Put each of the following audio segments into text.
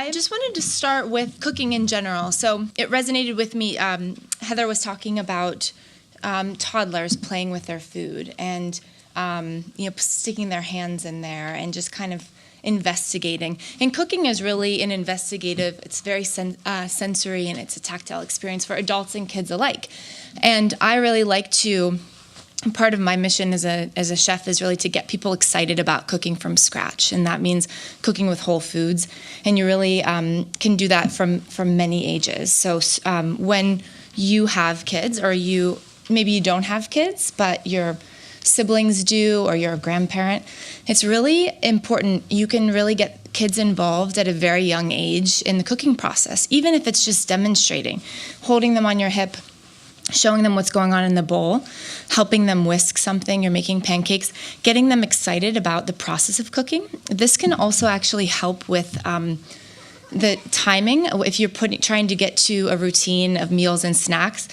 I just wanted to start with cooking in general. So it resonated with me. Heather was talking about toddlers playing with their food and sticking their hands in there and just kind of investigating. And cooking is really an investigative. It's very sensory, and it's a tactile experience for adults and kids alike. And I really like to. Part of my mission as a chef is really to get people excited about cooking from scratch, and that means cooking with whole foods. And you really can do that from many ages. So when you have kids, or maybe you don't have kids, but your siblings do, or you're a grandparent, it's really important. You can really get kids involved at a very young age in the cooking process, even if it's just demonstrating, holding them on your hip, showing them what's going on in the bowl, helping them whisk something, you're making pancakes, getting them excited about the process of cooking. This can also actually help with the timing. If you're trying to get to a routine of meals and snacks,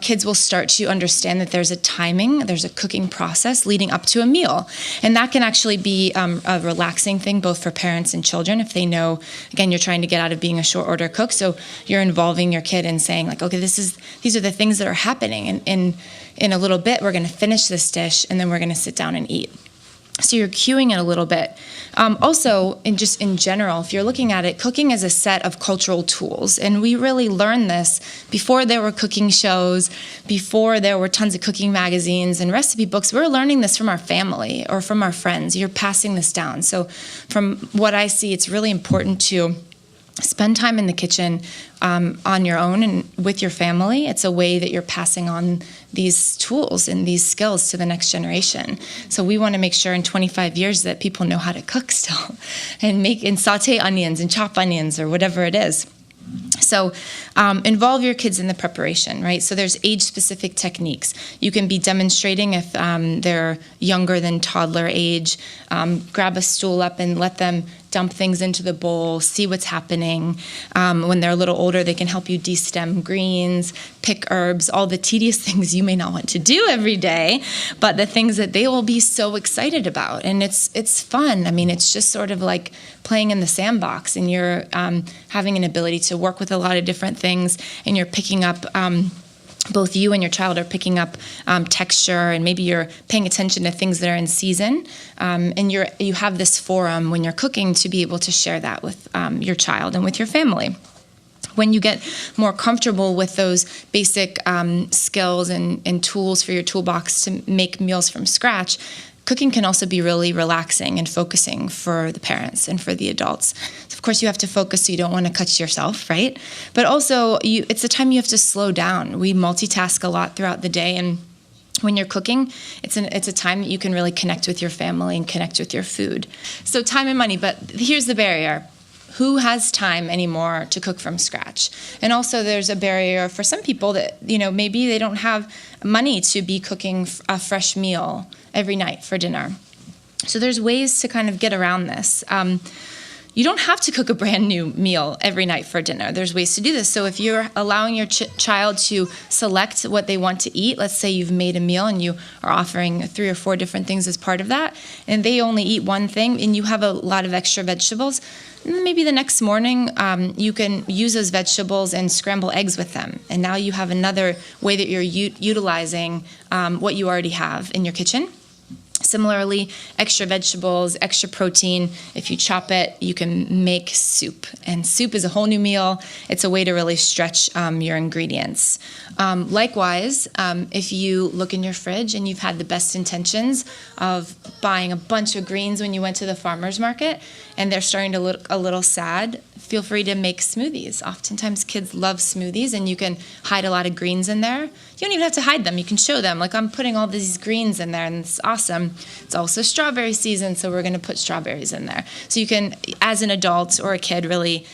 kids will start to understand that there's a timing, there's a cooking process leading up to a meal. And that can actually be a relaxing thing both for parents and children if they know, again, you're trying to get out of being a short order cook. So you're involving your kid in saying, like, okay, these are the things that are happening. And in a little bit, we're going to finish this dish, and then we're going to sit down and eat. So you're cueing it a little bit. Also, in general, if you're looking at it, cooking is a set of cultural tools. And we really learned this before there were cooking shows, before there were tons of cooking magazines and recipe books. We're learning this from our family or from our friends. You're passing this down. So from what I see, it's really important to spend time in the kitchen on your own and with your family. It's a way that you're passing on these tools and these skills to the next generation. So we want to make sure in 25 years that people know how to cook still and saute onions and chop onions or whatever it is. So involve your kids in the preparation, right? So there's age-specific techniques. You can be demonstrating if they're younger than toddler age. Grab a stool up and let them dump things into the bowl, see what's happening. When they're a little older, they can help you de-stem greens, pick herbs, all the tedious things you may not want to do every day, but the things that they will be so excited about. And it's fun. I mean, it's just sort of like playing in the sandbox, and you're having an ability to work with a lot of different things, and you're picking up both you and your child are picking up texture, and maybe you're paying attention to things that are in season, and you have this forum when you're cooking to be able to share that with your child and with your family. When you get more comfortable with those basic skills and tools for your toolbox to make meals from scratch, cooking can also be really relaxing and focusing for the parents and for the adults. So of course, you have to focus so you don't want to cut yourself, right? But also, it's a time you have to slow down. We multitask a lot throughout the day, and when you're cooking, it's a time that you can really connect with your family and connect with your food. So time and money, but here's the barrier. Who has time anymore to cook from scratch? And also there's a barrier for some people that, maybe they don't have money to be cooking a fresh meal every night for dinner. So there's ways to kind of get around this. You don't have to cook a brand new meal every night for dinner. There's ways to do this. So if you're allowing your child to select what they want to eat, let's say you've made a meal and you are offering 3 or 4 different things as part of that, and they only eat one thing and you have a lot of extra vegetables, maybe the next morning you can use those vegetables and scramble eggs with them. And now you have another way that you're utilizing what you already have in your kitchen. Similarly, extra vegetables, extra protein. If you chop it, you can make soup. And soup is a whole new meal. It's a way to really stretch your ingredients. Likewise, if you look in your fridge and you've had the best intentions of buying a bunch of greens when you went to the farmer's market and they're starting to look a little sad, feel free to make smoothies. Oftentimes kids love smoothies, and you can hide a lot of greens in there. You don't even have to hide them. You can show them, like, I'm putting all these greens in there, and it's awesome. It's also strawberry season, so we're going to put strawberries in there. So you can, as an adult or a kid, really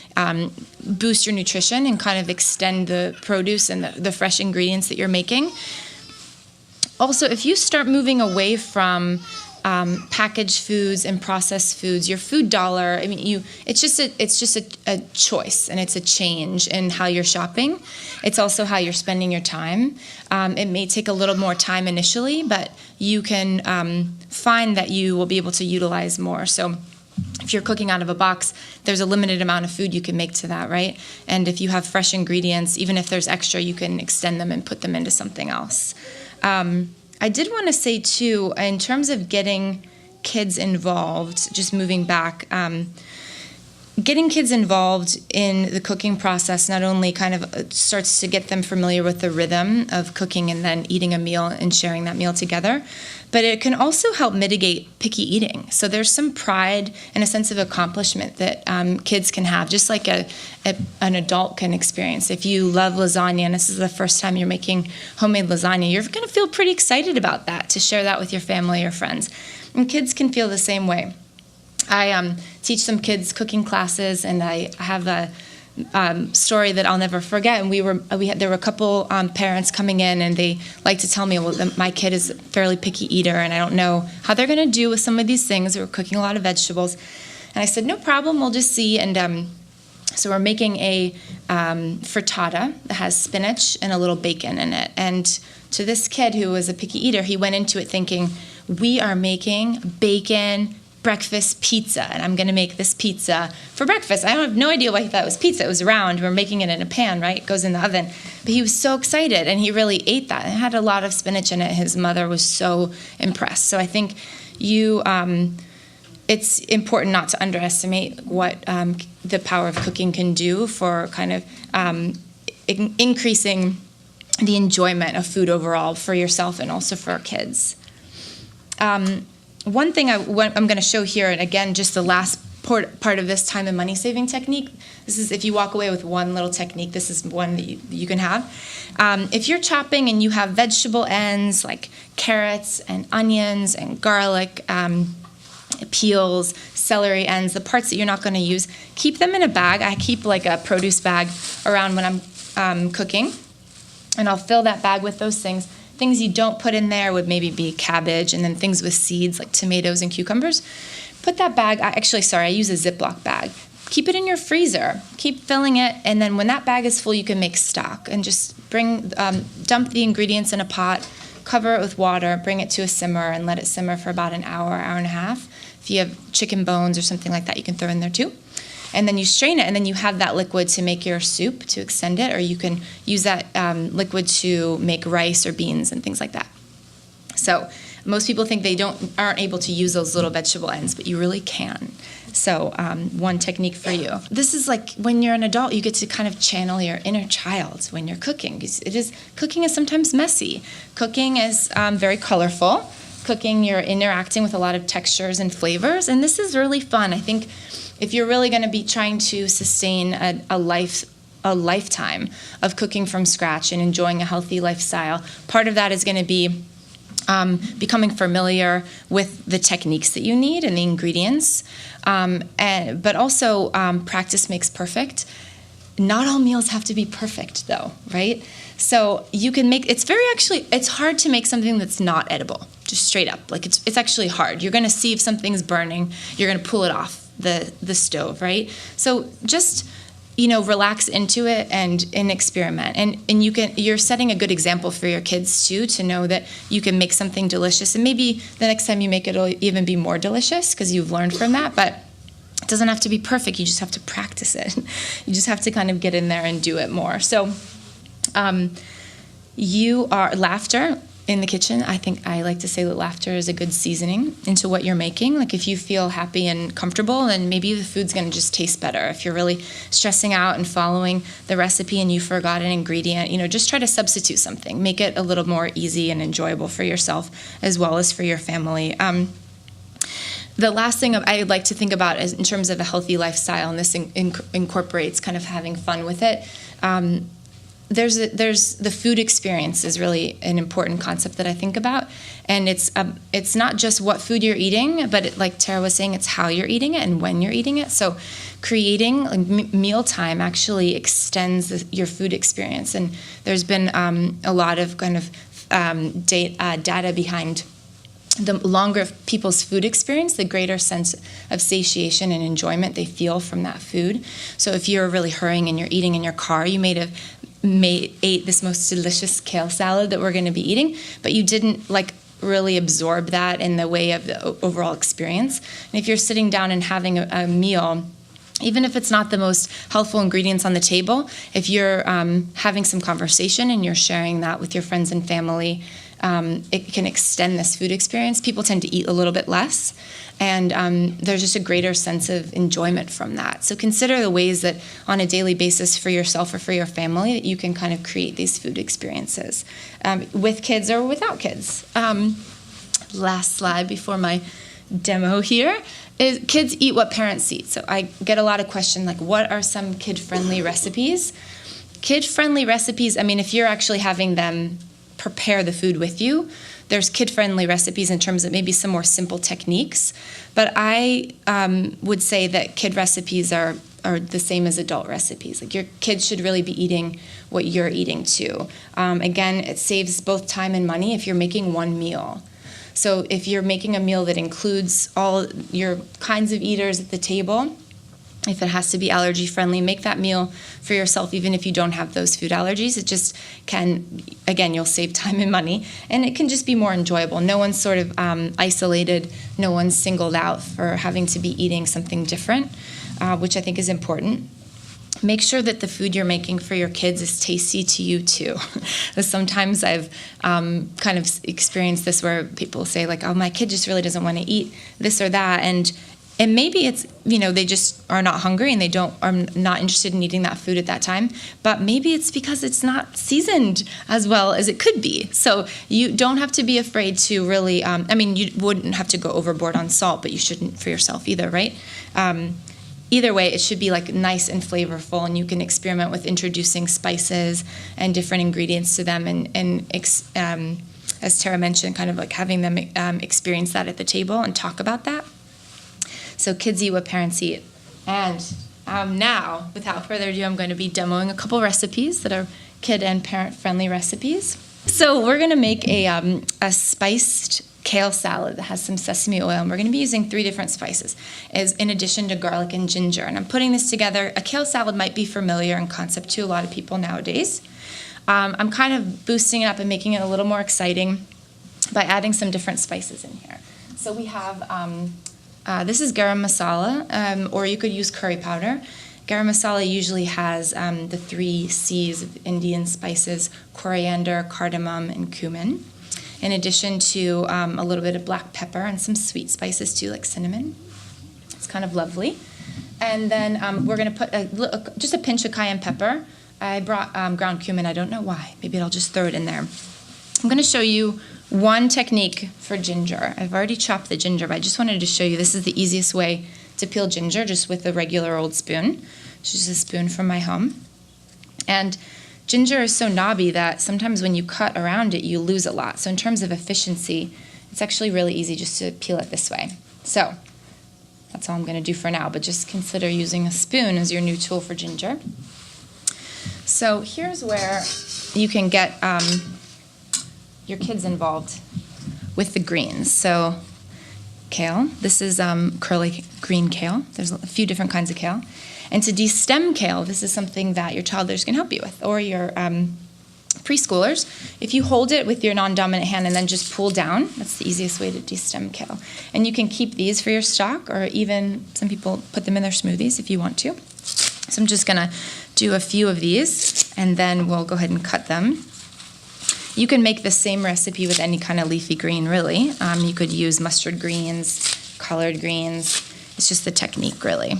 boost your nutrition and kind of extend the produce and the fresh ingredients that you're making. Also, if you start moving away from packaged foods and processed foods, your food dollar, it's just a choice, and it's a change in how you're shopping. It's also how you're spending your time. It may take a little more time initially, but you can find that you will be able to utilize more. So if you're cooking out of a box, there's a limited amount of food you can make to that, right? And if you have fresh ingredients, even if there's extra, you can extend them and put them into something else. I did want to say, too, in terms of getting kids involved, just moving back, getting kids involved in the cooking process not only kind of starts to get them familiar with the rhythm of cooking and then eating a meal and sharing that meal together, but it can also help mitigate picky eating. So there's some pride and a sense of accomplishment that kids can have, just like an adult can experience. If you love lasagna and this is the first time you're making homemade lasagna, you're going to feel pretty excited about that, to share that with your family or friends. And kids can feel the same way. I teach some kids cooking classes, and I have a story that I'll never forget. And there were a couple parents coming in, and they like to tell me, well, my kid is a fairly picky eater, and I don't know how they're going to do with some of these things. We're cooking a lot of vegetables. And I said, no problem, we'll just see. And so we're making a frittata that has spinach and a little bacon in it. And to this kid who was a picky eater, he went into it thinking, we are making bacon breakfast pizza, and I'm going to make this pizza for breakfast. I have no idea why he thought it was pizza. It was round. We're making it in a pan, right? It goes in the oven. But he was so excited, and he really ate that. It had a lot of spinach in it. His mother was so impressed. So I think it's important not to underestimate what the power of cooking can do for kind of increasing the enjoyment of food overall for yourself and also for our kids. One thing I'm going to show here, and again, just the last part of this time and money saving technique. This is if you walk away with one little technique, this is one that you can have. If you're chopping and you have vegetable ends like carrots and onions and garlic, peels, celery ends, the parts that you're not going to use, keep them in a bag. I keep like a produce bag around when I'm cooking, and I'll fill that bag with those things. Things you don't put in there would maybe be cabbage, and then things with seeds like tomatoes and cucumbers. Put that bag, I use a Ziploc bag. Keep it in your freezer. Keep filling it, and then when that bag is full, you can make stock. And just dump the ingredients in a pot, cover it with water, bring it to a simmer, and let it simmer for about an hour, hour and a half. If you have chicken bones or something like that, you can throw in there too. And then you strain it, and then you have that liquid to make your soup, to extend it, or you can use that liquid to make rice or beans and things like that. So most people think they aren't able to use those little vegetable ends, but you really can. So one technique for you. This is like when you're an adult, you get to kind of channel your inner child when you're cooking. Cooking is sometimes messy. Cooking is very colorful. Cooking, you're interacting with a lot of textures and flavors, and this is really fun. I think if you're really going to be trying to sustain a lifetime of cooking from scratch and enjoying a healthy lifestyle, part of that is going to be becoming familiar with the techniques that you need and the ingredients, but also practice makes perfect. Not all meals have to be perfect, though, right? So you can make it's hard to make something that's not edible, just straight up. Like it's actually hard. You're going to see if something's burning. You're going to pull it off the stove, right? So just relax into it and experiment, and you're setting a good example for your kids too, to know that you can make something delicious, and maybe the next time you make it, it'll even be more delicious because you've learned from that. But it doesn't have to be perfect. You just have to practice it. You just have to kind of get in there and do it more. So laughter in the kitchen. I think I like to say that laughter is a good seasoning into what you're making. Like if you feel happy and comfortable, then maybe the food's going to just taste better. If you're really stressing out and following the recipe and you forgot an ingredient, just try to substitute something. Make it a little more easy and enjoyable for yourself as well as for your family. The last thing I like to think about is in terms of a healthy lifestyle, and this incorporates kind of having fun with it. There's the food experience is really an important concept that I think about, and it's not just what food you're eating, but like Tara was saying, it's how you're eating it and when you're eating it. So creating mealtime actually extends your food experience, and there's been a lot of kind of data behind the longer people's food experience, the greater sense of satiation and enjoyment they feel from that food. So if you're really hurrying and you're eating in your car, you may have ate this most delicious kale salad that we're going to be eating, but you didn't really absorb that in the way of the overall experience. And if you're sitting down and having a meal, even if it's not the most healthful ingredients on the table, if you're having some conversation and you're sharing that with your friends and family, it can extend this food experience. People tend to eat a little bit less, and there's just a greater sense of enjoyment from that. So consider the ways that on a daily basis for yourself or for your family that you can kind of create these food experiences with kids or without kids. Last slide before my demo here is kids eat what parents eat. So I get a lot of questions like, what are some kid-friendly recipes? Kid-friendly recipes, I mean, if you're actually having them prepare the food with you, there's kid-friendly recipes in terms of maybe some more simple techniques. But I would say that kid recipes are the same as adult recipes. Like your kids should really be eating what you're eating too. Again, it saves both time and money if you're making one meal. So if you're making a meal that includes all your kinds of eaters at the table, if it has to be allergy friendly, make that meal for yourself even if you don't have those food allergies. It just can, again, you'll save time and money, and it can just be more enjoyable. No one's sort of isolated, no one's singled out for having to be eating something different, which I think is important. Make sure that the food you're making for your kids is tasty to you too. Sometimes I've kind of experienced this where people say like, oh, my kid just really doesn't want to eat this or that, and maybe it's, they just are not hungry and are not interested in eating that food at that time. But maybe it's because it's not seasoned as well as it could be. So you don't have to be afraid to really, you wouldn't have to go overboard on salt, but you shouldn't for yourself either, right? Either way, it should be like nice and flavorful, and you can experiment with introducing spices and different ingredients to them, and as Tara mentioned, kind of like having them experience that at the table and talk about that. So kids eat what parents eat. And now, without further ado, I'm going to be demoing a couple recipes that are kid and parent-friendly recipes. So we're going to make a spiced kale salad that has some sesame oil, and we're going to be using 3 different spices in addition to garlic and ginger. And I'm putting this together. A kale salad might be familiar in concept to a lot of people nowadays. I'm kind of boosting it up and making it a little more exciting by adding some different spices in here. So we have... this is Garam Masala, or you could use curry powder. Garam Masala usually has the 3 C's of Indian spices: coriander, cardamom, and cumin, in addition to a little bit of black pepper and some sweet spices too, like cinnamon. It's kind of lovely. And then we're going to put just a pinch of cayenne pepper. I brought ground cumin. I don't know why. Maybe I'll just throw it in there. I'm going to show you one technique for ginger. I've already chopped the ginger, but I just wanted to show you this is the easiest way to peel ginger, just with a regular old spoon. It's just a spoon from my home. And ginger is so knobby that sometimes when you cut around it, you lose a lot. So in terms of efficiency, it's actually really easy just to peel it this way. So that's all I'm going to do for now, but just consider using a spoon as your new tool for ginger. So here's where you can get your kids involved with the greens. So kale, this is curly green kale. There's a few different kinds of kale. And to destem kale, this is something that your toddlers can help you with, or your preschoolers. If you hold it with your non-dominant hand and then just pull down, that's the easiest way to destem kale. And you can keep these for your stock, or even some people put them in their smoothies if you want to. So I'm just gonna do a few of these, and then we'll go ahead and cut them. You can make the same recipe with any kind of leafy green, really. You could use mustard greens, collard greens. It's just the technique, really.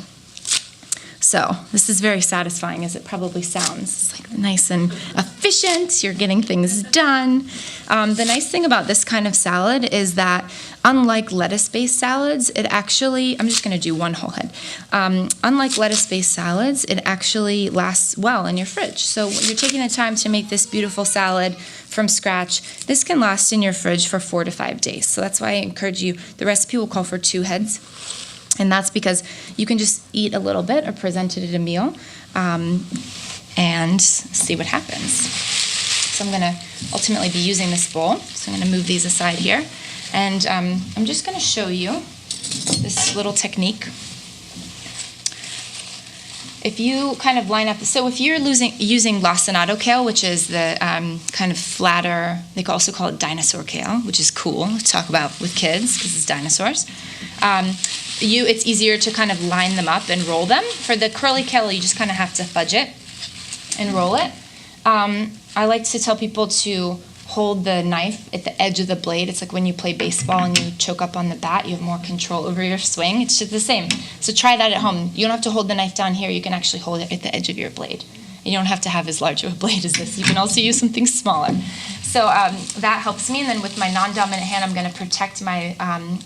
So this is very satisfying, as it probably sounds. It's like nice and efficient. You're getting things done. The nice thing about this kind of salad is that, unlike lettuce-based salads, it actually, I'm just going to do one whole head. Unlike lettuce-based salads, it actually lasts well in your fridge. So when you're taking the time to make this beautiful salad from scratch, this can last in your fridge for 4 to 5 days. So that's why I encourage you. The recipe will call for 2 heads. And that's because you can just eat a little bit or present it at a meal and see what happens. So I'm going to ultimately be using this bowl. So I'm going to move these aside here. And I'm just going to show you this little technique. if you kind of line up, so if you're using lacinato kale, which is the kind of flatter, they also call it dinosaur kale, which is cool to talk about with kids because it's dinosaurs. It's easier to kind of line them up and roll them. For the curly kale, you just kind of have to fudge it and roll it. I like to tell people to hold the knife at the edge of the blade. It's like when you play baseball and you choke up on the bat, you have more control over your swing. It's just the same. So try that at home. You don't have to hold the knife down here. You can actually hold it at the edge of your blade. You don't have to have as large of a blade as this. You can also use something smaller. So that helps me. And then with my non-dominant hand, I'm going to protect my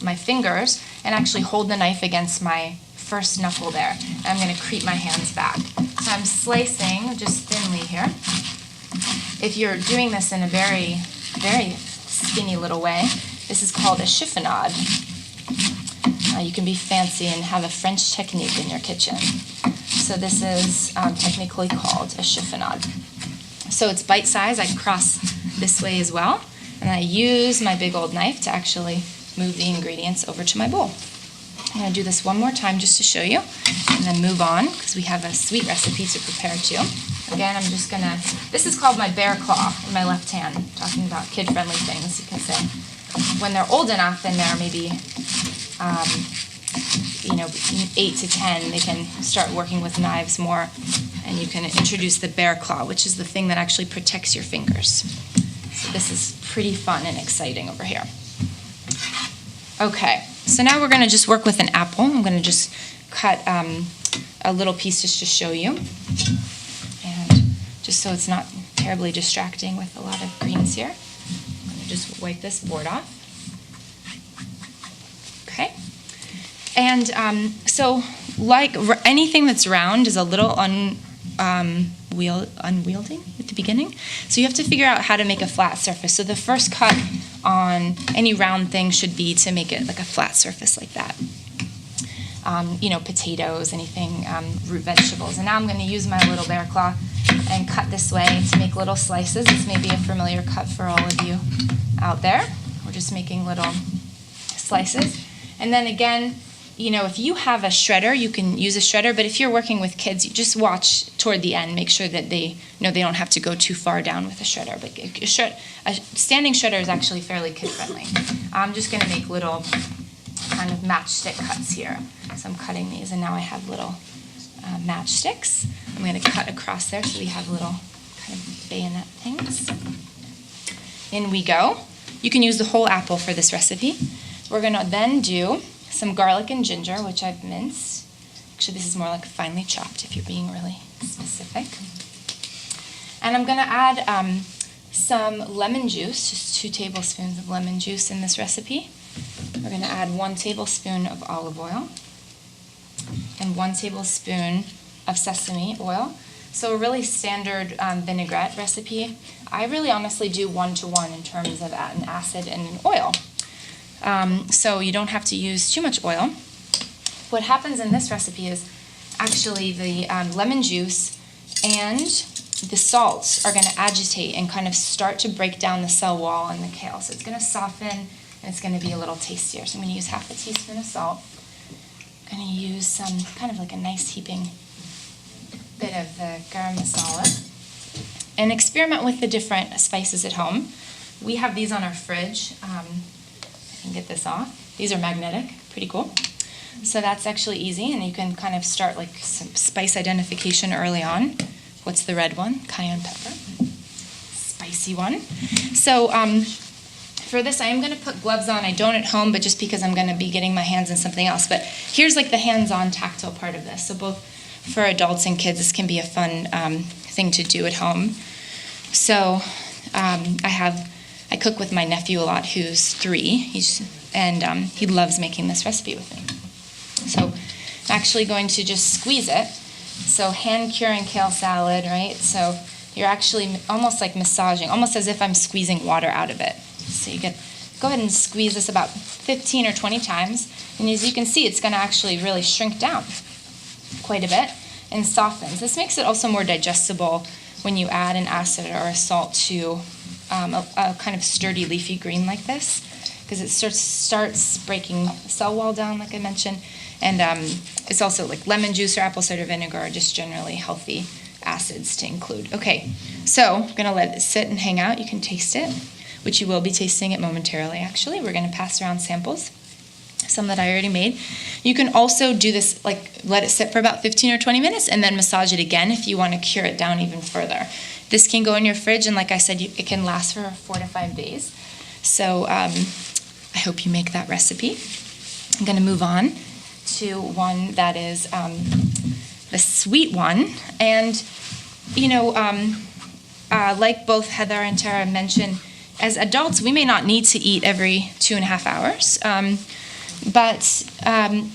my fingers and actually hold the knife against my first knuckle there. And I'm going to creep my hands back. So I'm slicing just thinly here. If you're doing this in a very, very skinny little way, this is called a chiffonade. You can be fancy and have a French technique in your kitchen. So this is technically called a chiffonade. So it's bite-sized. I cross this way as well. And I use my big old knife to actually move the ingredients over to my bowl. I'm going to do this one more time just to show you, and then move on because we have a sweet recipe to prepare too. Again, I'm just going to, this is called my bear claw in my left hand, talking about kid-friendly things, you can say. When they're old enough and they're maybe, 8 to 10, they can start working with knives more, and you can introduce the bear claw, which is the thing that actually protects your fingers. So this is pretty fun and exciting over here. Okay, so now we're going to just work with an apple. I'm going to just cut a little piece just to show you, and just so it's not terribly distracting with a lot of greens here. I'm going to just wipe this board off. Okay, and so like anything that's round is a little unwieldy at the beginning, so you have to figure out how to make a flat surface. So the first cut on any round thing should be to make it like a flat surface like that. Potatoes, anything, root vegetables. And now I'm going to use my little bear claw and cut this way to make little slices. This may be a familiar cut for all of you out there. We're just making little slices. And then again, if you have a shredder, you can use a shredder, but if you're working with kids, you just watch toward the end, make sure that they don't have to go too far down with a shredder. But a standing shredder is actually fairly kid-friendly. I'm just going to make little kind of matchstick cuts here. So I'm cutting these, and now I have little matchsticks. I'm going to cut across there so we have little kind of bayonet things. In we go. You can use the whole apple for this recipe. We're going to then do some garlic and ginger, which I've minced. Actually, this is more like finely chopped if you're being really specific. And I'm going to add some lemon juice, just 2 tablespoons of lemon juice in this recipe. We're going to add 1 tablespoon of olive oil and 1 tablespoon of sesame oil. So a really standard vinaigrette recipe. I really honestly do 1-to-1 in terms of an acid and an oil. So you don't have to use too much oil. What happens in this recipe is actually the lemon juice and the salts are going to agitate and kind of start to break down the cell wall in the kale. So it's going to soften and it's going to be a little tastier. So I'm going to use half a teaspoon of salt. I'm going to use some kind of like a nice heaping bit of the Garam Masala. And experiment with the different spices at home. We have these on our fridge. I can get this off. These are magnetic, pretty cool. So that's actually easy, and you can kind of start like some spice identification early on. What's the red one? Cayenne pepper. Spicy one. So for this, I am going to put gloves on. I don't at home, but just because I'm going to be getting my hands in something else. But here's like the hands-on tactile part of this. So both for adults and kids, this can be a fun thing to do at home. So I cook with my nephew a lot, who's 3. He loves making this recipe with me. So I'm actually going to just squeeze it. So hand curing kale salad, right? So you're actually almost like massaging, almost as if I'm squeezing water out of it. So you go ahead and squeeze this about 15 or 20 times. And as you can see, it's going to actually really shrink down quite a bit and softens. This makes it also more digestible when you add an acid or a salt to a kind of sturdy leafy green like this. because it starts breaking the cell wall down, like I mentioned. And it's also like lemon juice or apple cider vinegar are just generally healthy acids to include. Okay, so we're going to let it sit and hang out. You can taste it, which you will be tasting it momentarily, actually. We're going to pass around samples, some that I already made. You can also do this, like let it sit for about 15 or 20 minutes and then massage it again if you want to cure it down even further. This can go in your fridge, and like I said, it can last for 4 to 5 days. So I hope you make that recipe. I'm going to move on to one that is the sweet one. And, like both Heather and Tara mentioned, as adults, we may not need to eat every 2.5 hours, but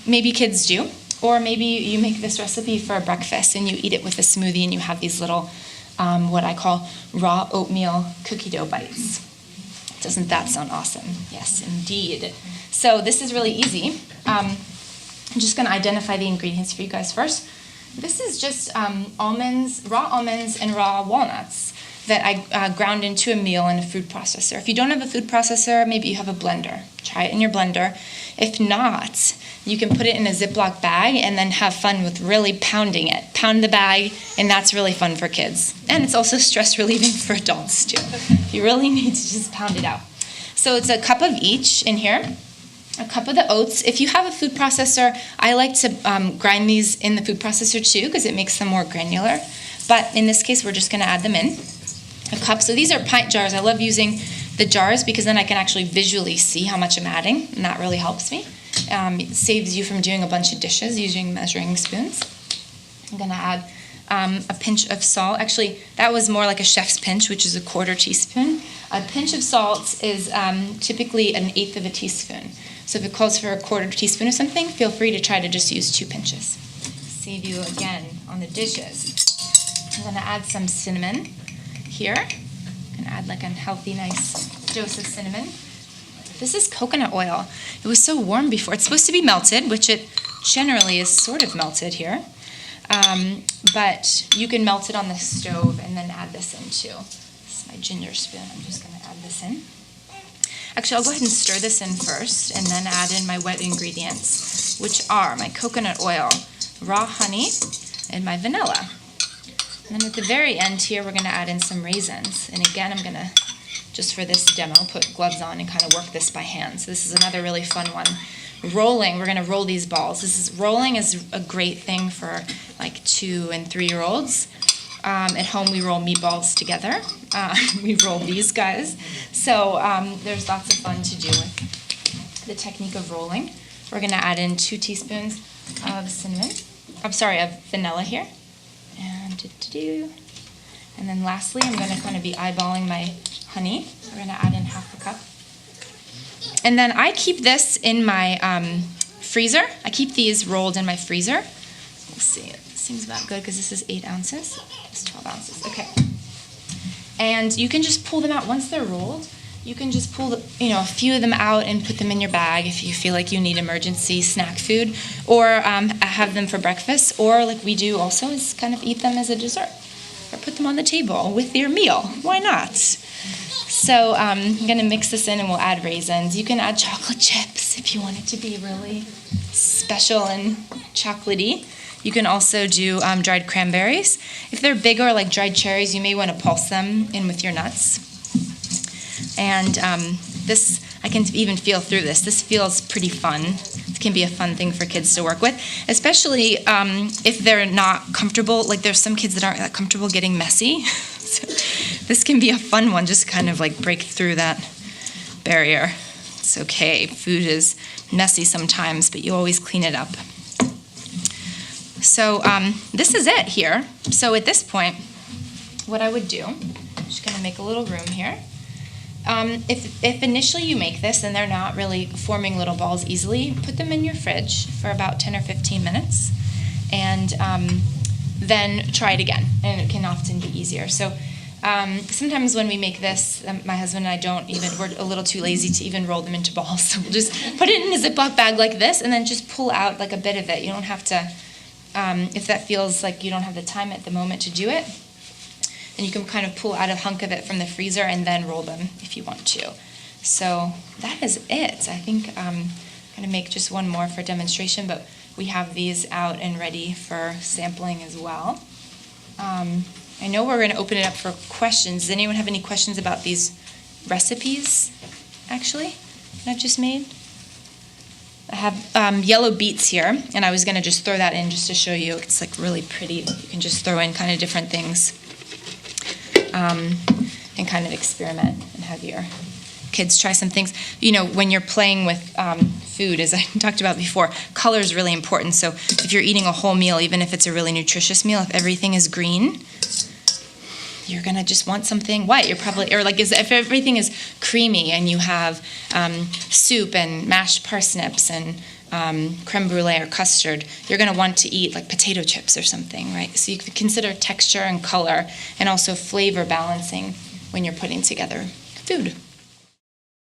maybe kids do. Or maybe you make this recipe for breakfast and you eat it with a smoothie and you have these little, what I call raw oatmeal cookie dough bites. Doesn't that sound awesome? Yes, indeed. So this is really easy. I'm just going to identify the ingredients for you guys first. This is just almonds, raw almonds, and raw walnuts that I ground into a meal in a food processor. If you don't have a food processor, maybe you have a blender. Try it in your blender. If not, you can put it in a Ziploc bag and then have fun with really pounding it. Pound the bag, and that's really fun for kids. And it's also stress relieving for adults too. You really need to just pound it out. So it's a cup of each in here. A cup of the oats. If you have a food processor, I like to grind these in the food processor too because it makes them more granular. But in this case, we're just going to add them in. A cup. So these are pint jars. I love using the jars because then I can actually visually see how much I'm adding, and that really helps me. It saves you from doing a bunch of dishes using measuring spoons. I'm going to add a pinch of salt. Actually, that was more like a chef's pinch, which is a 1/4 teaspoon. A pinch of salt is typically 1/8 of a teaspoon. So if it calls for a 1/4 teaspoon of something, feel free to try to just use 2 pinches. Save you again on the dishes. I'm going to add some cinnamon here. I'm going to add like a healthy, nice dose of cinnamon. This is coconut oil. It was so warm before. It's supposed to be melted, which it generally is sort of melted here. But you can melt it on the stove and then add this in too. This is my ginger spoon. I'm just going to add this in. Actually, I'll go ahead and stir this in first and then add in my wet ingredients, which are my coconut oil, raw honey, and my vanilla. And then at the very end here, we're going to add in some raisins. And again, I'm going to, just for this demo, put gloves on and kind of work this by hand. So this is another really fun one. Rolling, we're going to roll these balls. Rolling is a great thing for like 2 and 3-year-olds. At home, we roll meatballs together. We roll these guys. So there's lots of fun to do with the technique of rolling. We're going to add in 2 teaspoons of of vanilla here. And then lastly, I'm going to kind of be eyeballing my honey. We're going to add in 1/2 cup. And then I keep this in my freezer. I keep these rolled in my freezer. We'll see. It seems about good because this is 8 ounces. It's 12 ounces. Okay. And you can just pull them out once they're rolled. You can just pull a few of them out and put them in your bag if you feel like you need emergency snack food, or have them for breakfast, or like we do also is kind of eat them as a dessert, or put them on the table with your meal. Why not? So I'm going to mix this in and we'll add raisins. You can add chocolate chips if you want it to be really special and chocolatey. You can also do dried cranberries. If they're bigger, like dried cherries, you may want to pulse them in with your nuts. And this, I can even feel through this. This feels pretty fun. It can be a fun thing for kids to work with, especially if they're not comfortable. Like there's some kids that aren't that comfortable getting messy. So this can be a fun one, just kind of like break through that barrier. It's okay. Food is messy sometimes, but you always clean it up. So this is it here. So at this point, what I would do, I'm just going to make a little room here. If initially you make this and they're not really forming little balls easily, put them in your fridge for about 10 or 15 minutes and then try it again, and it can often be easier. So sometimes when we make this, my husband and I we're a little too lazy to even roll them into balls. So we'll just put it in a Ziploc bag like this and then just pull out like a bit of it. You don't have to, if that feels like you don't have the time at the moment to do it, and you can kind of pull out a hunk of it from the freezer and then roll them if you want to. So that is it. I think I'm going to make just one more for demonstration, but we have these out and ready for sampling as well. I know we're going to open it up for questions. Does anyone have any questions about these recipes, actually, that I've just made? I have yellow beets here, and I was going to just throw that in just to show you. It's like really pretty. You can just throw in kind of different things and kind of experiment and have your kids try some things. You know, when you're playing with food, as I talked about before, color is really important. So if you're eating a whole meal, even if it's a really nutritious meal, if everything is green, you're going to just want something white. You're probably, or like if everything is creamy and you have soup and mashed parsnips and creme brulee or custard, you're going to want to eat like potato chips or something, right? So you could consider texture and color and also flavor balancing when you're putting together food.